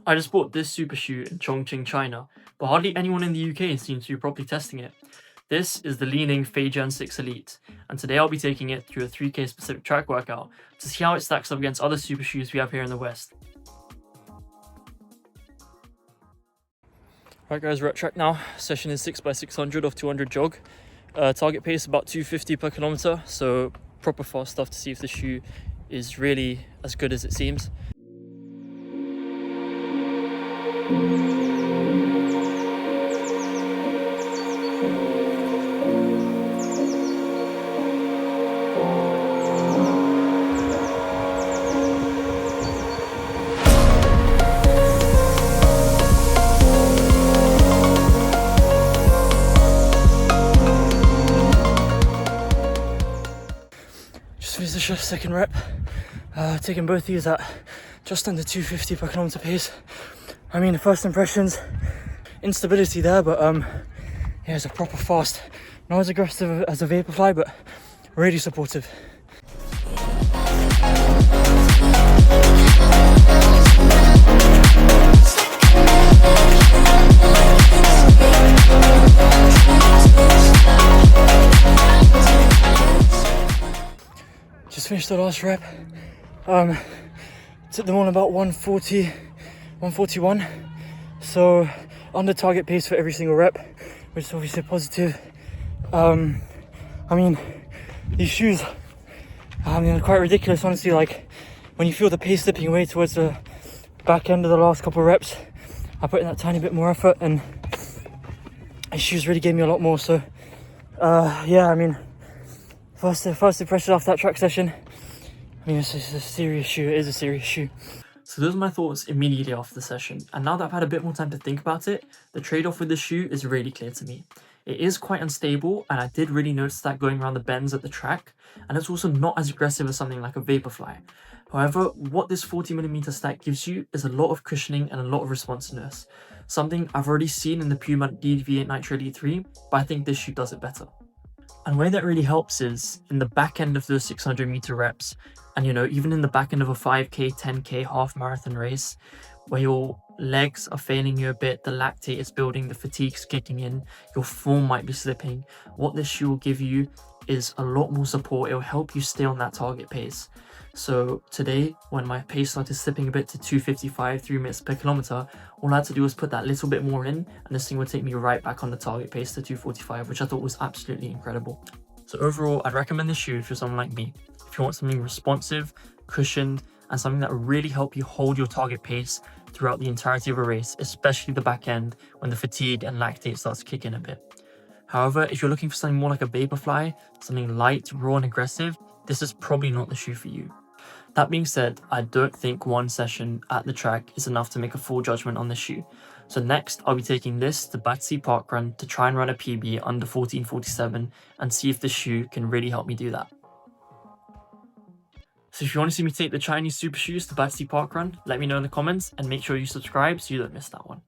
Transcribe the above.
I just bought this super shoe in Chongqing, China, but hardly anyone in the UK seems to be properly testing it. This is the Li-Ning Gen 6 Elite, and today I'll be taking it through a 3K specific track workout to see how it stacks up against other super shoes we have here in the West. Alright guys, we're at track now. Session is 6x600 off 200 jog. Target pace about 250 per kilometer, so proper fast stuff to see if the shoe is really as good as it seems. Just finished the second rep, taking both these at just under 250 per kilometer pace. I mean, the first impressions, instability there, but yeah, it's a proper fast. Not as aggressive as a Vaporfly, but really supportive. Just finished the last rep. Took them on about 140, 141. So under target pace for every single rep, which is obviously positive. I mean, these shoes, they're quite ridiculous, honestly. Like when you feel the pace slipping away towards the back end of the last couple of reps, I put in that tiny bit more effort, and these shoes really gave me a lot more. So yeah, I mean, first impression after that track session, I mean, it's a serious shoe. It is a serious shoe. So those are my thoughts immediately after the session, and now that I've had a bit more time to think about it, the trade-off with the shoe is really clear to me. It is quite unstable, and I did really notice that going around the bends at the track, and it's also not as aggressive as something like a Vaporfly. However, what this 40mm stack gives you is a lot of cushioning and a lot of responsiveness, something I've already seen in the Puma DV8 Nitro Elite 3, but I think this shoe does it better. And where that really helps is in the back end of those 600-meter reps, and even in the back end of a 5K, 10K half marathon race, where your legs are failing you a bit, the lactate is building, the fatigue's kicking in, your form might be slipping. What this shoe will give you is a lot more support. It'll help you stay on that target pace. So today, when my pace started slipping a bit to 255, 3 minutes per kilometer, all I had to do was put that little bit more in, and this thing would take me right back on the target pace to 245, which I thought was absolutely incredible. So overall, I'd recommend this shoe if you're someone like me. If you want something responsive, cushioned, and something that will really help you hold your target pace throughout the entirety of a race, especially the back end when the fatigue and lactate starts to kick in a bit. However, if you're looking for something more like a Vaporfly, something light, raw, and aggressive, this is probably not the shoe for you. That being said, I don't think one session at the track is enough to make a full judgment on the shoe. So next, I'll be taking this to Battersea Park Run to try and run a PB under 14:47 and see if this shoe can really help me do that. So if you want to see me take the Chinese super shoes to Battersea Park Run, let me know in the comments and make sure you subscribe so you don't miss that one.